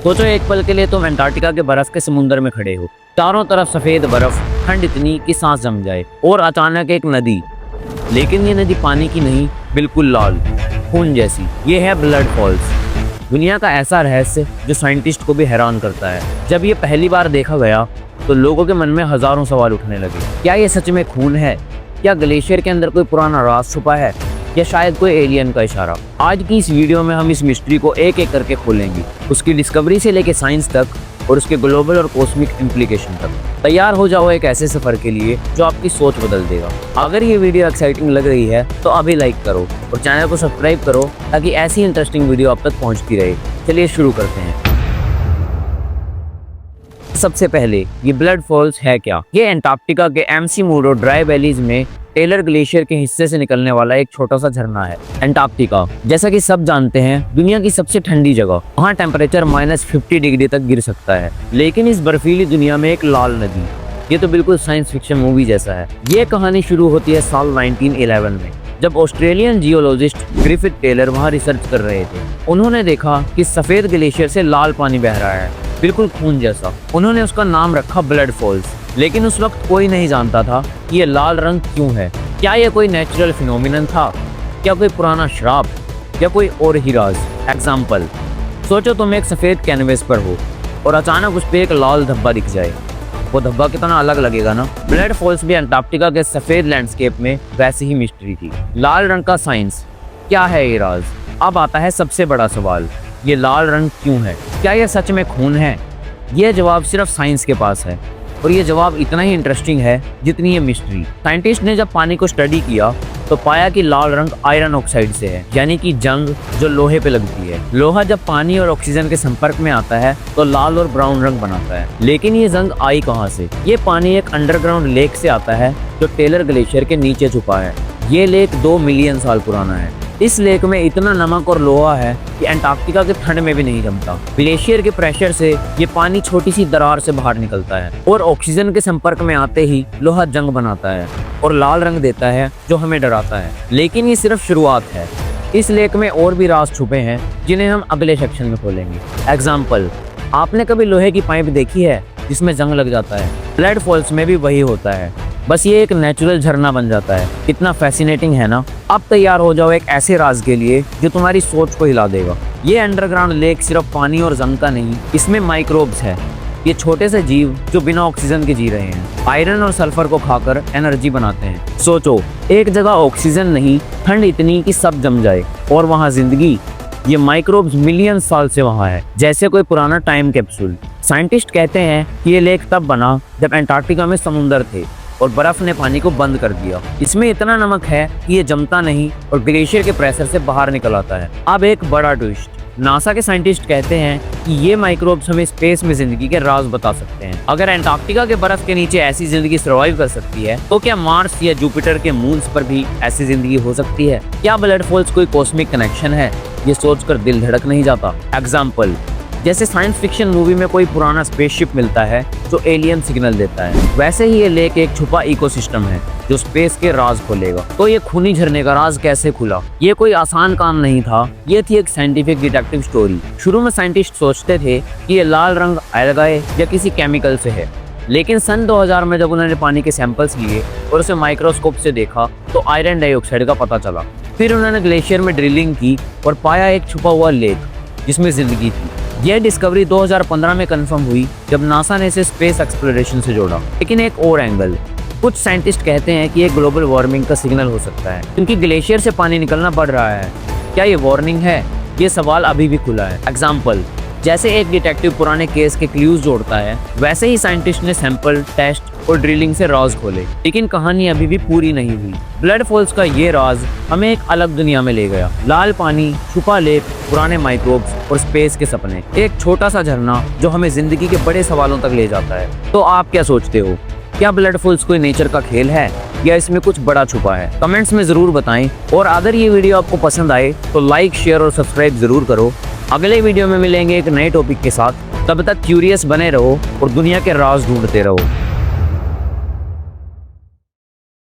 सोचो एक पल के लिए तुम अंटार्कटिका के बर्फ के समुद्र में खड़े हो, चारों तरफ सफेद बर्फ, ठंड इतनी कि सांस जम जाए, और अचानक एक नदी, लेकिन ये नदी पानी की नहीं, बिल्कुल लाल, खून जैसी। ये है ब्लड फॉल्स, दुनिया का ऐसा रहस्य जो साइंटिस्ट को भी हैरान करता है। जब ये पहली बार देखा गया तो लोगों के मन में हजारों सवाल उठने लगे। क्या ये सच में खून है? क्या ग्लेशियर के अंदर कोई पुराना राज छुपा है, या शायद कोई एलियन का इशारा? आज की इस वीडियो में हम इस मिस्ट्री को एक एक करके खोलेंगे, उसकी डिस्कवरी से लेके साइंस तक और उसके ग्लोबल और कॉस्मिक इम्प्लीकेशन तक। तैयार हो जाओ एक ऐसे सफर के लिए जो आपकी सोच बदल देगा। अगर ये वीडियो एक्साइटिंग लग रही है तो अभी लाइक करो और चैनल को सब्सक्राइब करो ताकि ऐसी इंटरेस्टिंग वीडियो आप तक पहुंचती रहे। चलिए शुरू करते हैं। सबसे पहले ये ब्लड फॉल्स है क्या? ये अंटार्कटिका के एमसी मूडो ड्राई वैलीज में टेलर ग्लेशियर के हिस्से से निकलने वाला एक छोटा सा झरना है। अंटार्कटिका, जैसा कि सब जानते हैं, दुनिया की सबसे ठंडी जगह। वहाँ टेम्परेचर -50 डिग्री तक गिर सकता है, लेकिन इस बर्फीली दुनिया में एक लाल नदी, ये तो बिल्कुल साइंस फिक्शन मूवी जैसा है। ये कहानी शुरू होती है साल 1911 में, जब ऑस्ट्रेलियन जियोलॉजिस्ट ग्रिफिथ टेलर वहाँ रिसर्च कर रहे थे। उन्होंने देखा कि सफेद ग्लेशियर से लाल पानी बह रहा है, बिल्कुल खून जैसा। उन्होंने उसका नाम रखा ब्लड फॉल्स। लेकिन उस वक्त कोई नहीं जानता था कि ये लाल रंग क्यों है। क्या ये कोई नेचुरल फिनोमिनन था, क्या कोई पुराना श्राप, या कोई और ही राज? एग्जाम्पल, सोचो तुम एक सफेद कैनवस पर हो और अचानक उस पर एक लाल धब्बा दिख जाए, वो धब्बा कितना अलग लगेगा ना। ब्लड फॉल्स भी अंटार्कटिका के सफेद लैंडस्केप में वैसी ही मिस्ट्री थी। लाल रंग का साइंस, क्या है ये राज? अब आता है सबसे बड़ा सवाल, ये लाल रंग क्यों है? क्या ये सच में खून है? ये जवाब सिर्फ साइंस के पास है, और ये जवाब इतना ही इंटरेस्टिंग है जितनी ये मिस्ट्री। साइंटिस्ट ने जब पानी को स्टडी किया तो पाया कि लाल रंग आयरन ऑक्साइड से है, यानी कि जंग जो लोहे पे लगती है। लोहा जब पानी और ऑक्सीजन के संपर्क में आता है तो लाल और ब्राउन रंग बनाता है। लेकिन ये जंग आई कहाँ से? ये पानी एक अंडरग्राउंड लेक से आता है जो टेलर ग्लेशियर के नीचे छुपा है। ये लेक 2 मिलियन साल पुराना है। इस लेक में इतना नमक और लोहा है कि अंटार्कटिका के ठंड में भी नहीं जमता। ग्लेशियर के प्रेशर से ये पानी छोटी सी दरार से बाहर निकलता है और ऑक्सीजन के संपर्क में आते ही लोहा जंग बनाता है और लाल रंग देता है जो हमें डराता है। लेकिन ये सिर्फ शुरुआत है, इस लेक में और भी राज छुपे हैं जिन्हें हम अगले सेक्शन में खोलेंगे। एग्जाम्पल, आपने कभी लोहे की पाइप देखी है जिसमें जंग लग जाता है? ब्लड फॉल्स में भी वही होता है, बस ये एक नेचुरल झरना बन जाता है। कितना फैसिनेटिंग है ना। अब तैयार हो जाओ एक ऐसे राज के लिए जो तुम्हारी सोच को हिला देगा। ये अंडरग्राउंड लेक सिर्फ पानी और जंग का नहीं, इसमें माइक्रोब्स है। ये छोटे से जीव जो बिना ऑक्सीजन के जी रहे हैं, आयरन और सल्फर को खाकर एनर्जी बनाते हैं। सोचो, एक जगह ऑक्सीजन नहीं, ठंड इतनी कि सब जम जाए, और वहाँ जिंदगी। ये माइक्रोब्स मिलियन साल से वहाँ है, जैसे कोई पुराना टाइम कैप्सूल। साइंटिस्ट कहते हैं कि ये लेक तब बना जब अंटार्कटिका में समुंदर थे और बर्फ ने पानी को बंद कर दिया। इसमें इतना नमक है कि ये जमता नहीं और ग्लेशियर के प्रेशर से बाहर निकल आता है। अब एक बड़ा ट्विस्ट, नासा के साइंटिस्ट कहते हैं कि ये माइक्रोब्स हमें स्पेस में जिंदगी के राज बता सकते हैं। अगर अंटार्कटिका के बर्फ के नीचे ऐसी जिंदगी सर्वाइव कर सकती है, तो क्या मार्स या जुपिटर के मून्स पर भी ऐसी जिंदगी हो सकती है? क्या ब्लड फॉल्स कोई कॉस्मिक कनेक्शन है? ये सोचकर दिल धड़क नहीं जाता। एग्जाम्पल, जैसे साइंस फिक्शन मूवी में कोई पुराना स्पेसशिप मिलता है जो एलियन सिग्नल देता है, वैसे ही ये लेक एक छुपा इकोसिस्टम है जो स्पेस के राज खोलेगा। तो ये खूनी झरने का राज कैसे खुला? ये कोई आसान काम नहीं था, ये थी एक साइंटिफिक डिटेक्टिव स्टोरी। शुरू में साइंटिस्ट सोचते थे कि ये लाल रंग एल्गाए या किसी केमिकल से है, लेकिन सन 2000 में जब उन्होंने पानी के सैंपल्स लिए और उसे माइक्रोस्कोप से देखा तो आयरन डाइऑक्साइड का पता चला। फिर उन्होंने ग्लेशियर में ड्रिलिंग की और पाया एक छुपा हुआ लेक जिसमें जिंदगी थी। यह डिस्कवरी 2015 में कंफर्म हुई जब नासा ने इसे स्पेस एक्सप्लोरेशन से जोड़ा। लेकिन एक और एंगल, कुछ साइंटिस्ट कहते हैं कि ये ग्लोबल वार्मिंग का सिग्नल हो सकता है, क्योंकि ग्लेशियर से पानी निकलना बढ़ रहा है। क्या ये वार्निंग है? ये सवाल अभी भी खुला है। एग्जाम्पल, जैसे एक डिटेक्टिव पुराने केस के क्लूज जोड़ता है, वैसे ही साइंटिस्ट ने सैंपल, टेस्ट और ड्रिलिंग से राज खोले। लेकिन कहानी अभी भी पूरी नहीं हुई। ब्लड फॉल्स का ये राज हमें एक अलग दुनिया में ले गया। लाल पानी, छुपा लेक, पुराने माइक्रोब्स और स्पेस के सपने। एक छोटा सा झरना जो हमें जिंदगी के बड़े सवालों तक ले जाता है। तो आप क्या सोचते हो? क्या ब्लड फॉल्स कोई नेचर का खेल है या इसमें कुछ बड़ा छुपा है? कमेंट्स में जरूर बताएं। और अगर ये वीडियो आपको पसंद आए तो लाइक, शेयर और सब्सक्राइब जरूर करो। अगले वीडियो में मिलेंगे एक नए टॉपिक के साथ। तब तक क्यूरियस बने रहो और दुनिया के राज ढूंढते रहो।